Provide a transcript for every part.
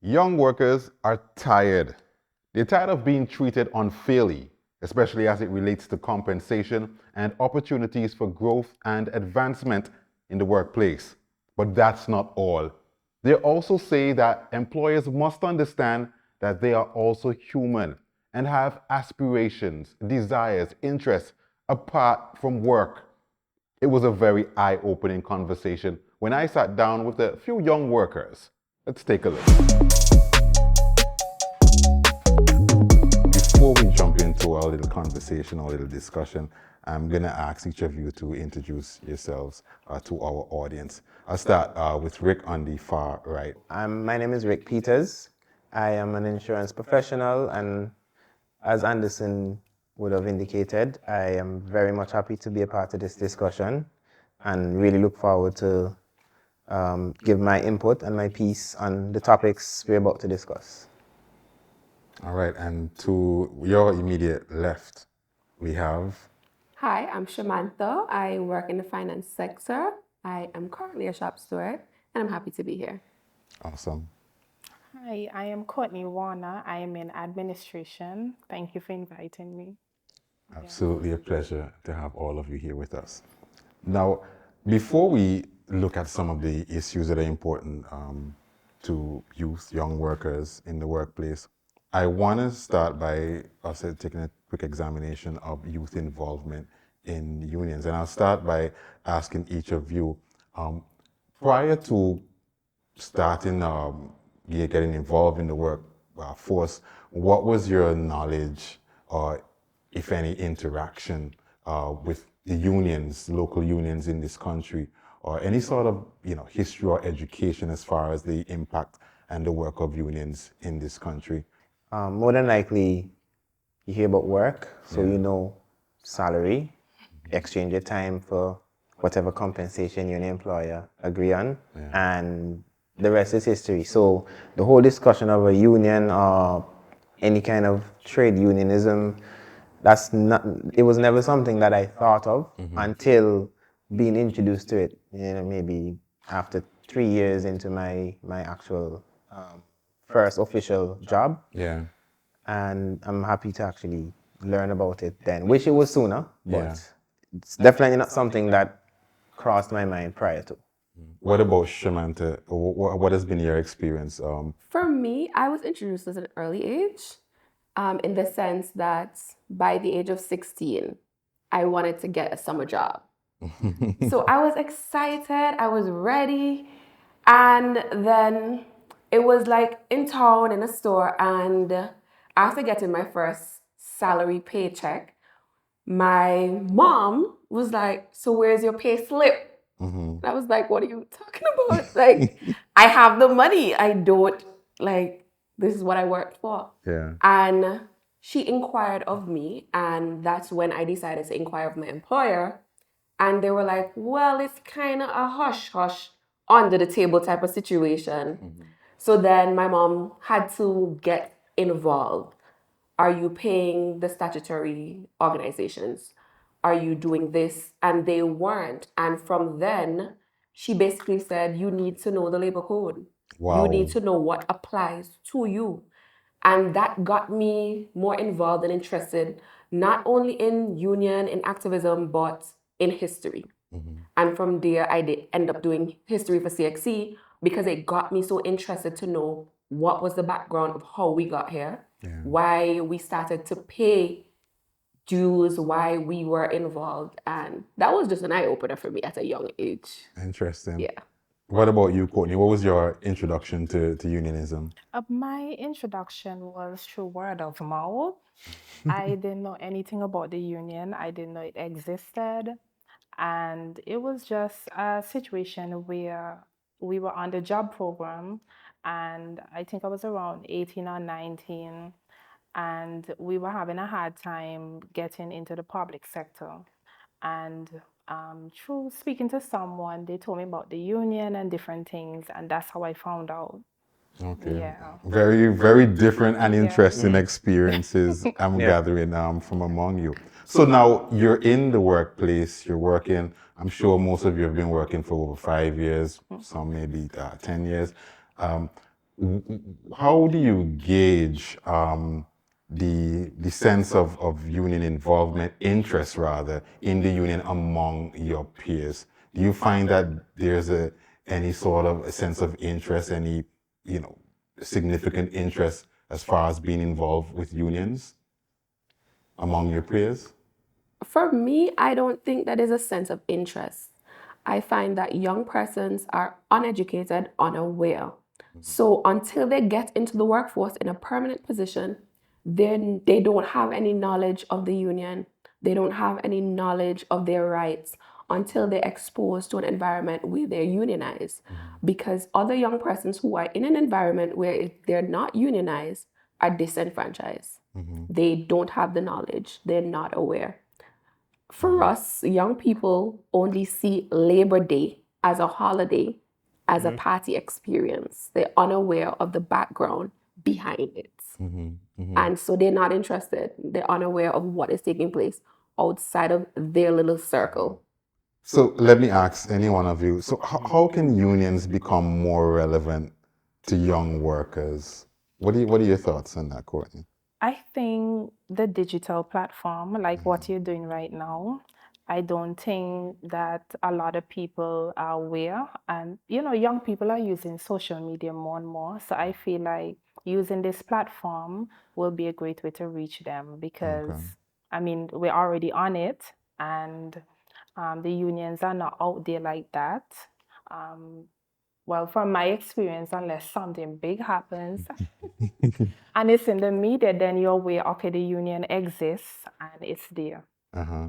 Young workers are tired. They're tired of being treated unfairly, especially as it relates to compensation and opportunities for growth and advancement in the workplace. But that's not all. They also say that employers must understand that they are also human and have aspirations, desires, interests apart from work. It was a very eye opening conversation when I sat down with a few young workers. Let's take a look. Before we jump into our little conversation, our little discussion, I'm going to ask each of you to introduce yourselves to our audience. I'll start with Rick on the far right. My name is Rick Peters. I am an insurance professional, and as Anderson would have indicated, I am very much happy to be a part of this discussion and really look forward to give my input and my piece on the topics we're about to discuss. All right, and to your immediate left, we have. Hi, I'm Shamantha. I work in the finance sector. I am currently a shop steward, and I'm happy to be here. Awesome. Hi, I am Courtney Warner. I am in administration. Thank you for inviting me. Absolutely a pleasure to have all of you here with us. Now, before we look at some of the issues that are important to youth, young workers in the workplace, I want to start by also taking a quick examination of youth involvement in unions. And I'll start by asking each of you, prior to starting getting involved in the workforce, what was your knowledge or, if any, interaction with the unions, local unions in this country, or any sort of history or education as far as the impact and the work of unions in this country? More than likely, you hear about work, so you know salary, exchange your time for whatever compensation you and the employer agree on, and the rest is history. So the whole discussion of a union or any kind of trade unionism, it was never something that I thought of until being introduced to it, maybe after 3 years into my actual first official job. Yeah. And I'm happy to actually learn about it then. Wish it was sooner, but Yeah. it's definitely not something that crossed my mind prior to. What about Shamantha? What has been your experience? For me, I was introduced at an early age, in the sense that by the age of 16, I wanted to get a summer job. So I was excited, I was ready, and then it was like in town in a store, and after getting my first salary paycheck, my mom was like, "So where's your pay slip?" And I was like, "What are you talking about? Like, I have the money. I don't, like, this is what I worked for." Yeah. And she inquired of me, and that's when I decided to inquire of my employer. And they were like, "Well, it's kind of a hush hush, under the table type of situation." So then my mom had to get involved. Are you paying the statutory organizations? Are you doing this? And they weren't. And from then, she basically said, you need to know the labor code. Wow. You need to know what applies to you. And that got me more involved and interested, not only in union, in activism, but in history. And from there, I did end up doing history for CXC because it got me so interested to know what was the background of how we got here, why we started to pay dues, why we were involved. And that was just an eye-opener for me at a young age. Interesting. Yeah. What about you, Courtney? What was your introduction to unionism? My introduction was through word of mouth. I didn't know anything about the union. I didn't know it existed. And it was just a situation where we were on the job program, and I think I was around 18 or 19, and we were having a hard time getting into the public sector. And through speaking to someone, they told me about the union and different things, and that's how I found out. Okay. Yeah. Very, very different and interesting experiences I'm gathering from among you. So now you're in the workplace, you're working. I'm sure most of you have been working for over 5 years, some maybe 10 years. how do you gauge the sense of union involvement, interest rather, in the union among your peers? Do you find that there's any sort of a sense of interest, any significant interest as far as being involved with unions among your peers? For me, I don't think that is a sense of interest. I find that young persons are uneducated, unaware. So until they get into the workforce in a permanent position, then they don't have any knowledge of the union. They don't have any knowledge of their rights until they're exposed to an environment where they're unionized. Because other young persons who are in an environment where they're not unionized are disenfranchised. They don't have the knowledge. They're not aware. For us, young people only see Labor Day as a holiday, as a party experience. They're unaware of the background behind it. And so they're not interested. They're unaware of what is taking place outside of their little circle. So let me ask any one of you, so how can unions become more relevant to young workers? What are your thoughts on that, Courtney? I think the digital platform, like what you're doing right now, I don't think that a lot of people are aware. And, young people are using social media more and more. So I feel like using this platform will be a great way to reach them because, we're already on it and the unions are not out there like that. Well, from my experience, unless something big happens and it's in the media, then you're aware, okay, the union exists and it's there.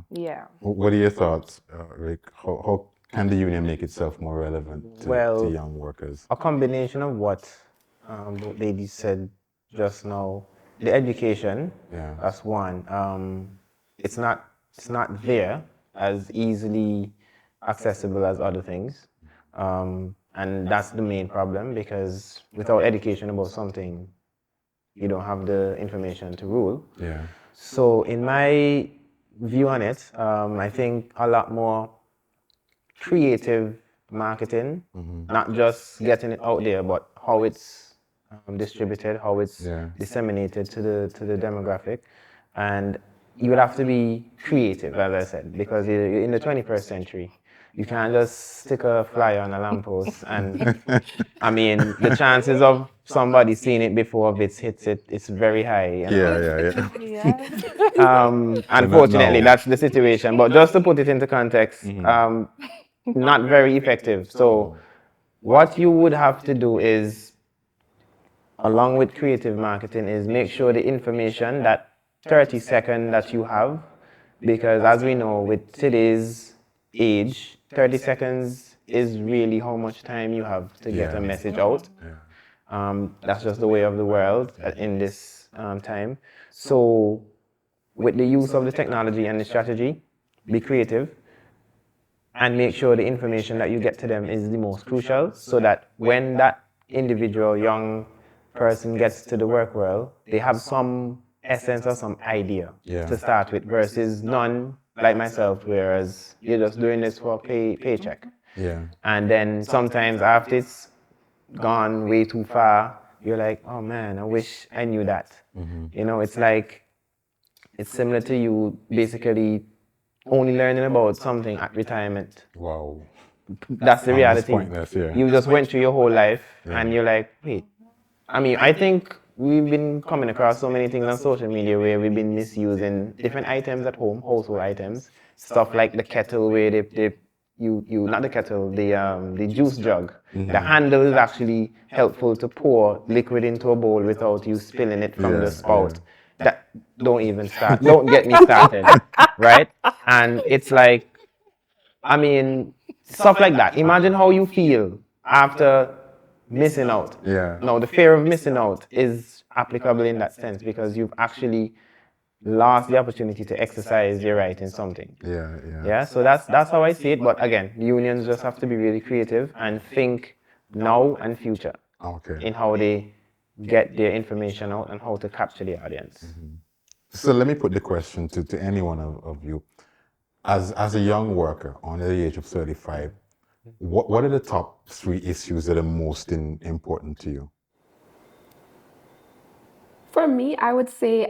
Yeah. What are your thoughts, Rick? How can the union make itself more relevant to young workers? A combination of what both ladies said just now. The education, that's one. It's not there as easily accessible as other things. And that's the main problem, because without education about something, you don't have the information to rule. Yeah. So in my view on it, I think a lot more creative marketing, not just getting it out there, but how it's distributed, how it's disseminated to the demographic. And you would have to be creative, as I said, because you're in the 21st century. You can't just stick a flyer on a lamppost and, the chances of somebody seeing it before it hits it, it's very high. Unfortunately, that's the situation. But just to put it into context, not very effective. So what you would have to do is, along with creative marketing, is make sure the information, that 30-second that you have, because as we know, with today's age, 30 seconds is really how much time you have to get a message out. That's just the way of the world in this time. So with the use of the technology and the strategy, be creative and make sure the information that you get to them is the most crucial, so that when that individual young person gets to the work world, they have some essence or some idea to start with, versus none, like myself, whereas you're just doing this for a paycheck. And then sometimes after it's gone way too far, you're like, oh man, I wish I knew that. It's like, it's similar to you basically only learning about something at retirement. Wow. That's the reality. Pointless, You just went through your whole life and you're like, wait. I think we've been coming across so many things on social media where we've been misusing different items at home, household items, stuff like the kettle where not the kettle, the juice jug. The handle is actually helpful to pour liquid into a bowl without you spilling it from the spout. That don't even start. Don't get me started, right? And it's like, stuff like that. Imagine how you feel after missing out. Now, the fear of missing out is applicable in that sense, because you've actually lost the opportunity to exercise your right in something. So that's how I see it. But again, unions just have to be really creative and think now and future in how they get their information out and how to capture the audience. So let me put the question to any one of you. As a young worker under the age of 35, what are the top 3 issues that are most important to you? For me, I would say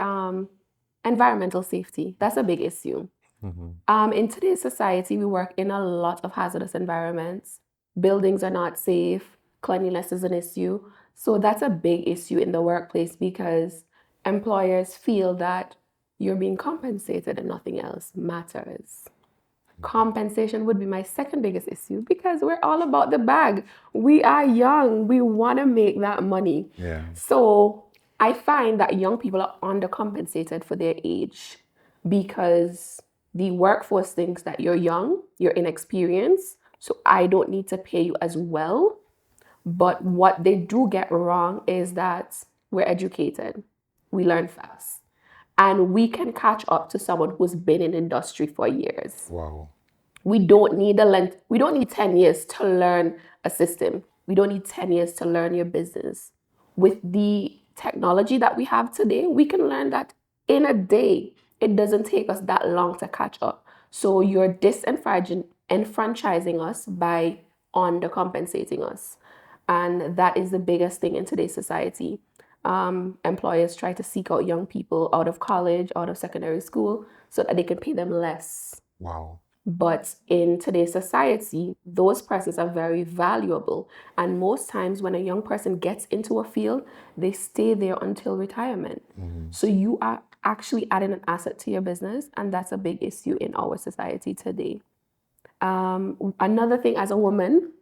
environmental safety. That's a big issue. In today's society, we work in a lot of hazardous environments. Buildings are not safe. Cleanliness is an issue. So that's a big issue in the workplace because employers feel that you're being compensated and nothing else matters. Compensation would be my second biggest issue because we're all about the bag. We are young. We want to make that money. Yeah. So I find that young people are undercompensated for their age because the workforce thinks that you're young, you're inexperienced, so I don't need to pay you as well. But what they do get wrong is that we're educated, we learn fast, and we can catch up to someone who's been in industry for years. Wow. We don't need 10 years to learn a system. We don't need 10 years to learn your business. With the technology that we have today, we can learn that in a day. It doesn't take us that long to catch up. So you're disenfranchising us by undercompensating us. And that is the biggest thing in today's society. Employers try to seek out young people out of college, out of secondary school, so that they can pay them less. Wow. But in today's society, those persons are very valuable. And most times when a young person gets into a field, they stay there until retirement. So you are actually adding an asset to your business, and that's a big issue in our society today. Another thing, as a woman,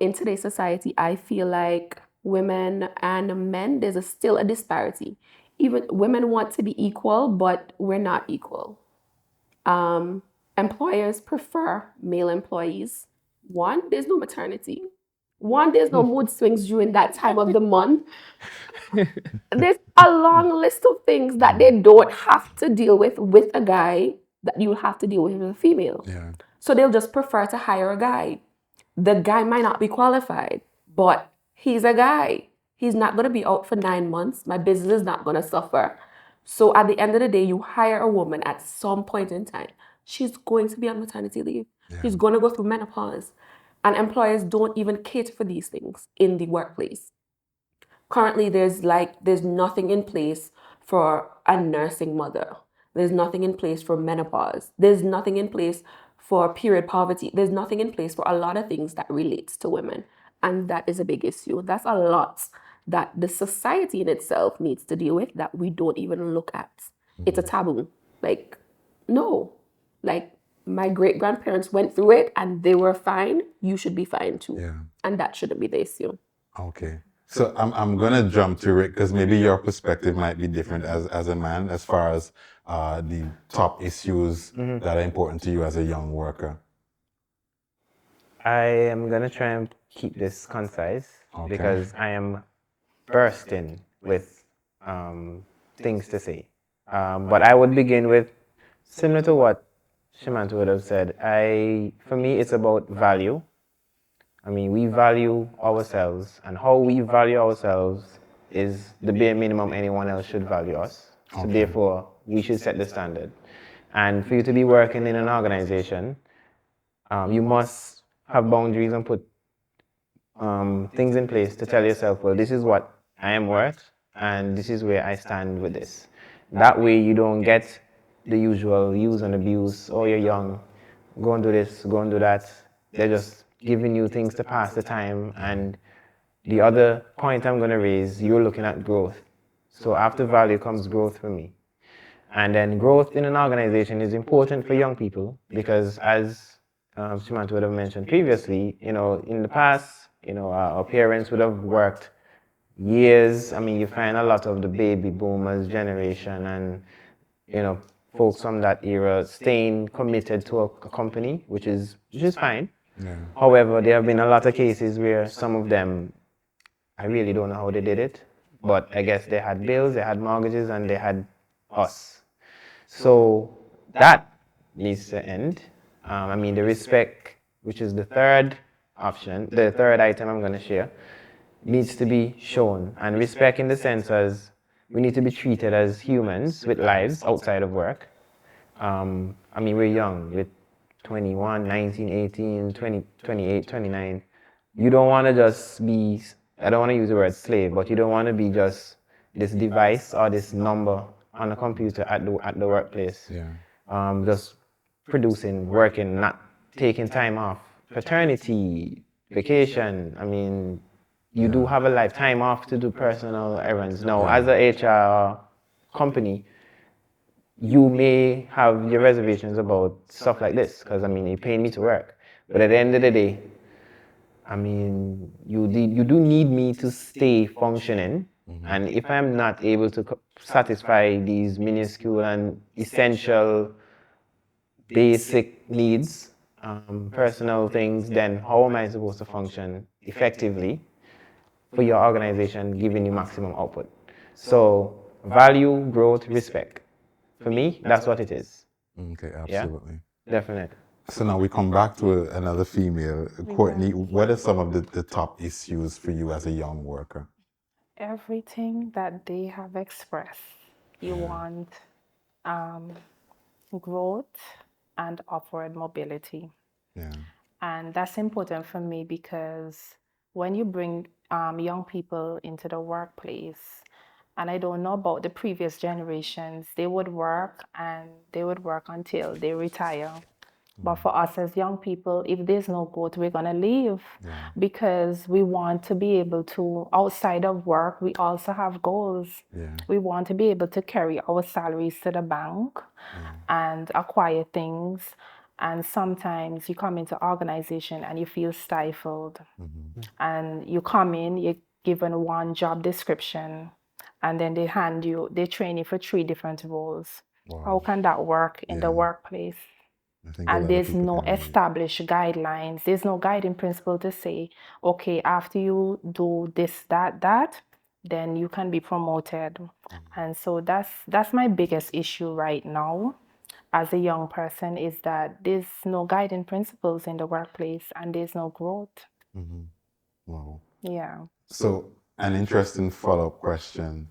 in today's society, I feel like women and men, still a disparity. Even women want to be equal, but we're not equal. Employers prefer male employees. One, there's no maternity. One, there's no mood swings during that time of the month. There's a long list of things that they don't have to deal with a guy that you have to deal with a female. Yeah. So they'll just prefer to hire a guy. The guy might not be qualified, but he's a guy. He's not going to be out for 9 months. My business is not going to suffer. So at the end of the day, you hire a woman at some point in time. She's going to be on maternity leave. She's going to go through menopause. And employers don't even cater for these things in the workplace. Currently, there's nothing in place for a nursing mother. There's nothing in place for menopause. There's nothing in place for period poverty. There's nothing in place for a lot of things that relates to women. And that is a big issue. That's a lot that the society in itself needs to deal with that we don't even look at. It's a taboo. Like, no. Like, my great-grandparents went through it and they were fine. You should be fine too. Yeah. And that shouldn't be the issue. Okay. So I'm gonna jump to it because maybe your perspective might be different as a man as far as the top issues that are important to you as a young worker. I am going to try and keep this concise because I am bursting with things to say. But I would begin with, similar to what Shamantha would have said, for me, it's about value. I mean, we value ourselves, and how we value ourselves is the bare minimum anyone else should value us. So therefore, we should set the standard. And for you to be working in an organization, you must have boundaries and put things in place to tell yourself, well, this is what I am worth, and this is where I stand with this. That way you don't get the usual use and abuse, oh, you're young, go and do this, go and do that. They're just giving you things to pass the time. And the other point I'm going to raise, you're looking at growth. So after value comes growth for me. And then growth in an organization is important for young people because, as Shamantha would have mentioned previously, in the past, our parents would have worked years. I mean, you find a lot of the baby boomers generation and, folks from that era staying committed to a company, which is fine. Yeah. However, there have been a lot of cases where some of them, I really don't know how they did it, but I guess they had bills, they had mortgages, and they had us. So that needs to end. The respect, which is the third option, the third item I'm going to share, needs to be shown. And respect in the sense as we need to be treated as humans with lives outside of work. We're young, with 21, 19, 18, 20, 28, 29. You don't want to just be, I don't want to use the word slave, but you don't want to be just this device or this number on a computer at the workplace. Yeah. Just producing, working, not taking time off. Paternity, vacation. I mean, you do have a lifetime off to do personal errands. Now, as a HR company, you may have your reservations about stuff like this because, I mean, you're paying me to work. But at the end of the day, I mean, you do need me to stay functioning. And if I'm not able to satisfy these minuscule and essential basic needs, personal things, then how am I supposed to function effectively for your organization, giving you maximum output? So value, growth, respect. For me, that's what it is. Okay, absolutely. Yeah? Definitely. So now we come back to another female. Courtney, what are some of the top issues for you as a young worker? Everything that they have expressed. You want growth and upward mobility. Yeah. And that's important for me because when you bring young people into the workplace, and I don't know about the previous generations, they would work and they would work until they retire. But for us as young people, if there's no growth, we're going to leave because we want to be able to, outside of work, we also have goals. We want to be able to carry our salaries to the bank and acquire things. And sometimes you come into organization and you feel stifled. And you come in, you're given one job description, and then they train you for 3 different roles. Wow. How can that work in the workplace? And there's no established guidelines. There's no guiding principle to say, okay, after you do this, that, then you can be promoted. And so that's my biggest issue right now as a young person, is that there's no guiding principles in the workplace and there's no growth. Wow. Yeah. So an interesting follow-up question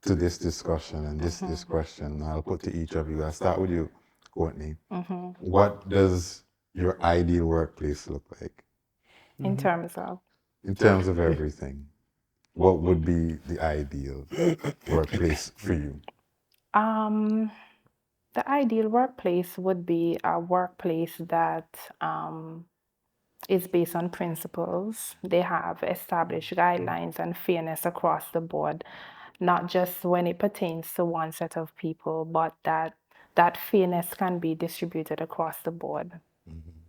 to this discussion and this question I'll put to each of you. I'll start with you, Courtney. What does your ideal workplace look like? In terms of? In terms of everything. What would be the ideal workplace for you? The ideal workplace would be a workplace that is based on principles. They have established guidelines and fairness across the board, not just when it pertains to one set of people, but that fairness can be distributed across the board.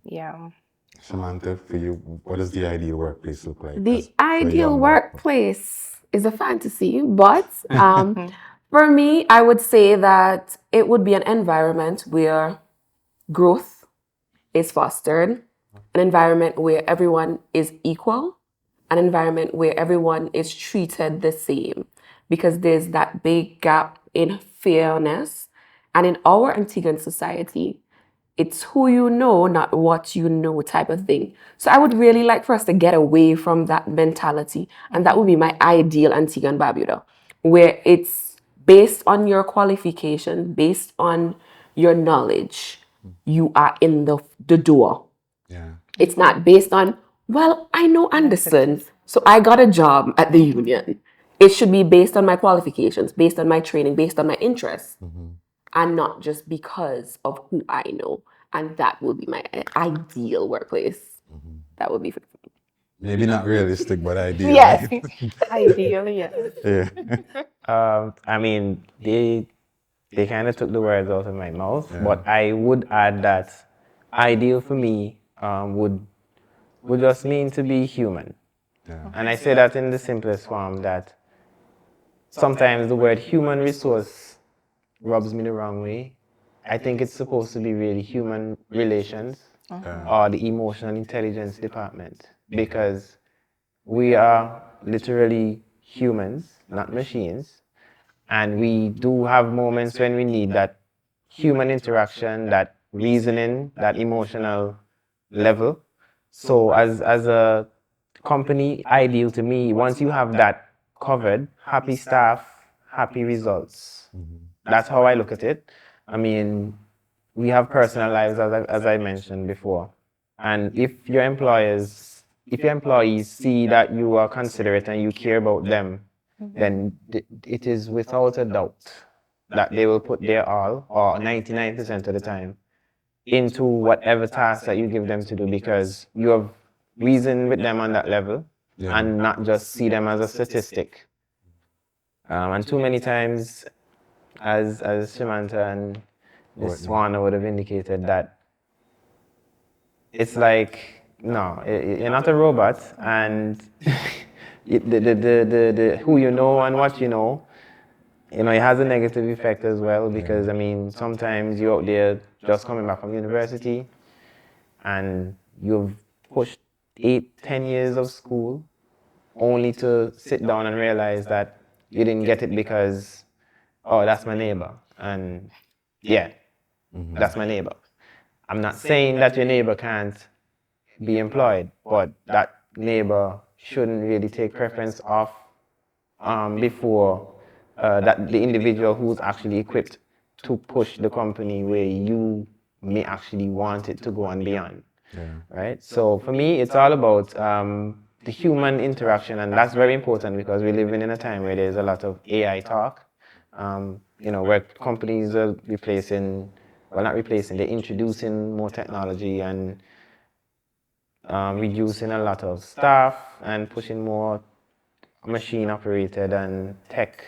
Yeah. Shamantha, for you, what does the ideal workplace look like? The ideal workplace is a fantasy, but for me, I would say that it would be an environment where growth is fostered, an environment where everyone is equal, an environment where everyone is treated the same, because there's that big gap in fairness. And in our Antiguan society, it's who you know, not what you know type of thing. So I would really like for us to get away from that mentality. And that would be my ideal Antigua and Barbuda, where it's based on your qualification, based on your knowledge. You are in the door. Yeah. It's not based on, well, I know Anderson, so I got a job at the union. It should be based on my qualifications, based on my training, based on my interests, and not just because of who I know. And that would be my ideal workplace. That would be for me. Maybe not realistic, but ideal. Yes. Ideal, yes. Yeah. I mean, they kind of took the words out of my mouth, but I would add that ideal for me would just mean to be human. And I say that in the simplest form, that sometimes the word human resource rubs me the wrong way. I think it's supposed to be really human relations or the emotional intelligence department, because we are literally humans, not machines. And we do have moments when we need that human interaction, that reasoning, that emotional level. So as a company, ideal to me, once you have that covered, happy staff, happy results. That's how I look at it. I mean, we have personal lives, as I mentioned before. And if your employees see that you are considerate and you care about them, then it is without a doubt that they will put their all, or 99% of the time, into whatever task that you give them to do, because you have reasoned with them on that level and not just see them as a statistic. And too many times, as Shamantha and Miss Swana would have indicated, that it's like, no, you're not a robot, and the who you know and what you know, it has a negative effect as well, because I mean, sometimes you're out there just coming back from university and you've pushed 8-10 years of school only to sit down and realize that you didn't get it because, oh, that's my neighbor, and yeah, that's my neighbor. I'm not saying that your neighbor can't be employed, but that neighbor shouldn't really take preference off before that the individual who's actually equipped to push the company where you may actually want it to go and beyond. Right? So for me, it's all about the human interaction, and that's very important because we're living in a time where there's a lot of AI talk. Where companies are not replacing, they're introducing more technology and reducing a lot of staff and pushing more machine operated and tech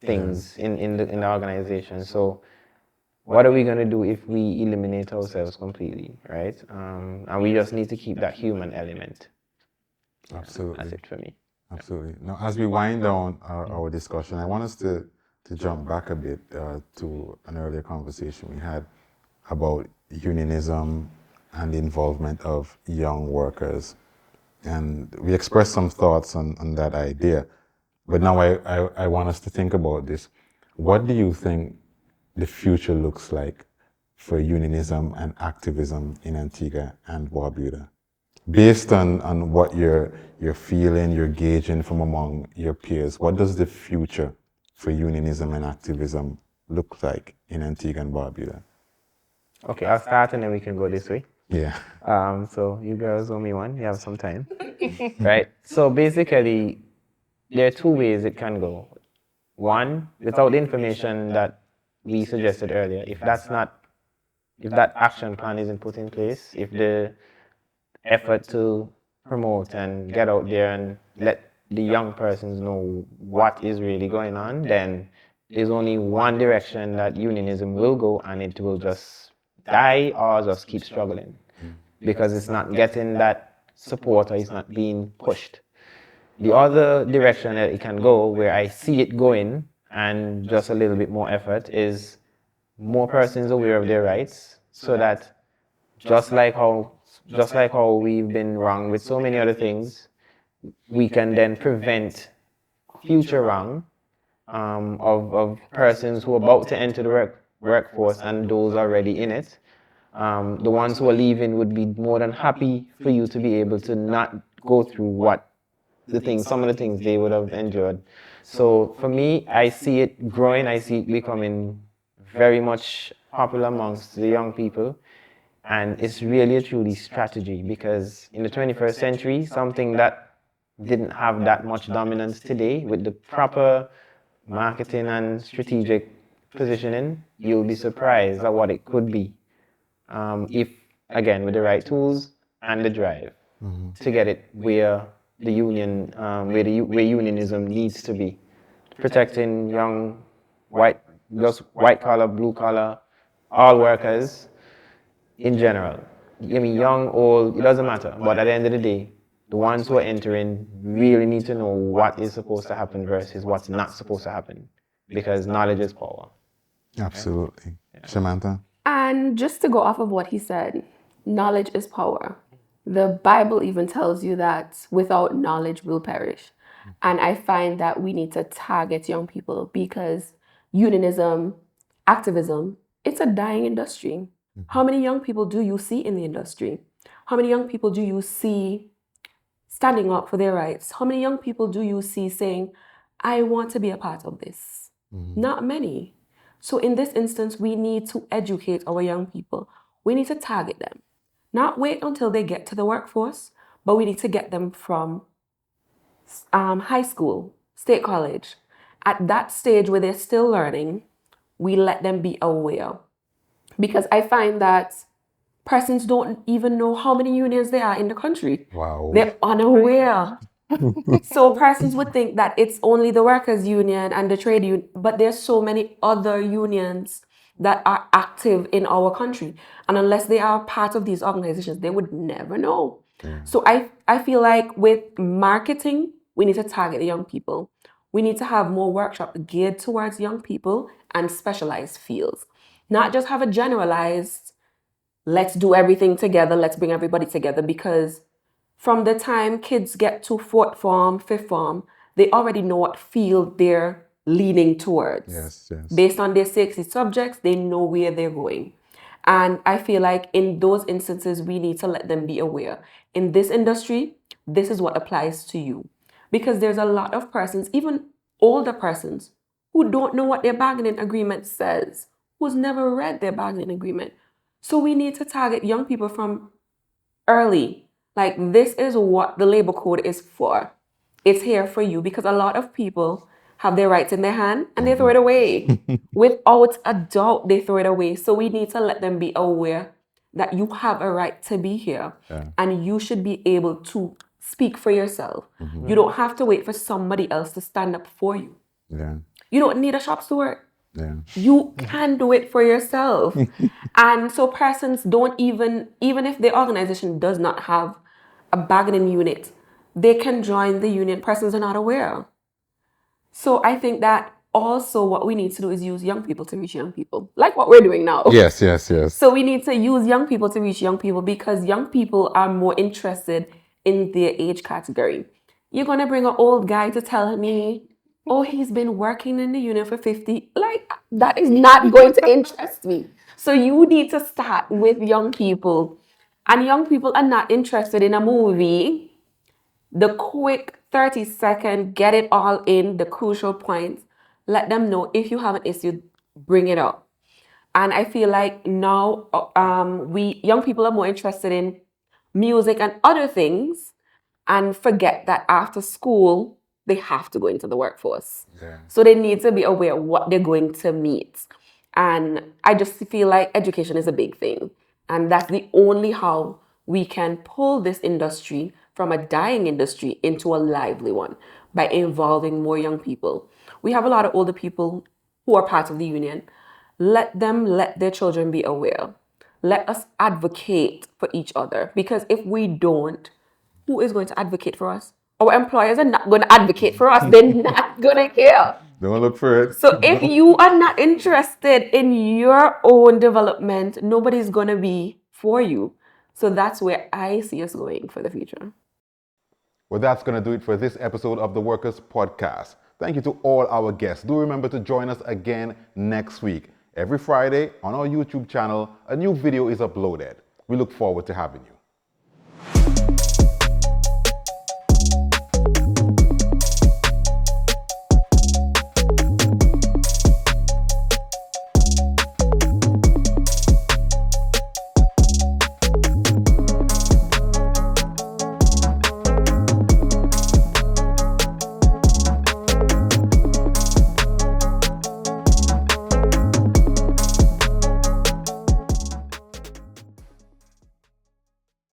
things in the organization. So what are we going to do if we eliminate ourselves completely, right? And we just need to keep that human element. Absolutely. That's it for me. Absolutely. Now, as we wind down our discussion, I want us to jump back a bit to an earlier conversation we had about unionism and the involvement of young workers. And we expressed some thoughts on that idea. But now I want us to think about this. What do you think the future looks like for unionism and activism in Antigua and Barbuda? Based on what you're feeling, you're gauging from among your peers, what does the future for unionism and activism look like in Antigua and Barbuda? Okay, I'll start and then we can go this way. Yeah. So you girls owe me one. You have some time. Right? So basically, there are two ways it can go. One, without the information that we suggested earlier, if that action plan isn't put in place, if the effort to promote and get out there and let the young persons know what is really going on, then there's only one direction that unionism will go, and it will just die or just keep struggling because it's not getting that support or it's not being pushed. The other direction that it can go, where I see it going and just a little bit more effort, is more persons aware of their rights, so that just like how we've been wrong with so many other things, we can then prevent future wrong of persons who are about to enter the workforce and those already in it. The ones who are leaving would be more than happy for you to be able to not go through some of the things they would have endured. So for me, I see it growing. I see it becoming very much popular amongst the young people. And it's really a truly strategy, because in the 21st century, something that didn't have that much dominance today, with the proper marketing and strategic positioning, you'll be surprised at what it could be if, again, with the right tools and the drive to get it where the union, where unionism needs to be, protecting young white collar, blue collar, all workers in general. I mean, young, old, it doesn't matter. But at the end of the day, the ones who are entering really need to know what is supposed to happen versus what's not supposed to happen, because knowledge is power. Absolutely. Yeah. Shamantha? And just to go off of what he said, knowledge is power. The Bible even tells you that without knowledge we'll perish. And I find that we need to target young people, because unionism, activism, it's a dying industry. How many young people do you see in the industry? How many young people do you see standing up for their rights? How many young people do you see saying, I want to be a part of this? Not many. So in this instance, we need to educate our young people. We need to target them. Not wait until they get to the workforce, but we need to get them from high school, State college. At that stage where they're still learning, we let them be aware. Because I find that persons don't even know how many unions there are in the country. Wow. They're unaware. So persons would think that it's only the workers' union and the trade union, but there's so many other unions that are active in our country. And unless they are part of these organizations, they would never know. So I feel like with marketing, we need to target the young people. We need to have more workshops geared towards young people and specialized fields. Not just have a generalized, let's do everything together, let's bring everybody together, because from the time kids get to fourth form, fifth form, they already know what field they're leaning towards. Yes. Based on their 60 subjects, they know where they're going. And I feel like in those instances, we need to let them be aware. In this industry, this is what applies to you. Because there's a lot of persons, even older persons, who don't know what their bargaining agreement says, who's never read their bargaining agreement. So we need to target young people from early. Like, this is what the labor code is for. It's here for you, because a lot of people have their rights in their hand and they throw it away. Without a doubt, they throw it away. So we need to let them be aware that you have a right to be here and you should be able to speak for yourself. You don't have to wait for somebody else to stand up for you. Yeah. You don't need a shop steward. Yeah. You can do it for yourself. And so persons don't even if the organization does not have a bargaining unit, they can join the union. Persons are not aware. So I think that also what we need to do is use young people to reach young people, like what we're doing now. Yes. So we need to use young people to reach young people, because young people are more interested in their age category. You're going to bring an old guy to tell me, oh, he's been working in the union for 50. Like, that is not going to interest me. So you need to start with young people. And young people are not interested in a movie. The quick 30-second, get it all in, the crucial points. Let them know if you have an issue, bring it up. And I feel like now we young people are more interested in music and other things, and forget that after school they have to go into the workforce. So they need to be aware of what they're going to meet. And I just feel like education is a big thing. And that's the only how we can pull this industry from a dying industry into a lively one, by involving more young people. We have a lot of older people who are part of the union. Let them let their children be aware. Let us advocate for each other, because if we don't, who is going to advocate for us? Our employers are not going to advocate for us. They're not going to care. Don't look for it. So if you are not interested in your own development, nobody's going to be for you. So that's where I see us going for the future. Well, that's going to do it for this episode of the Workers Podcast. Thank you to all our guests. Do remember to join us again next week. Every Friday on our YouTube channel, a new video is uploaded. We look forward to having you.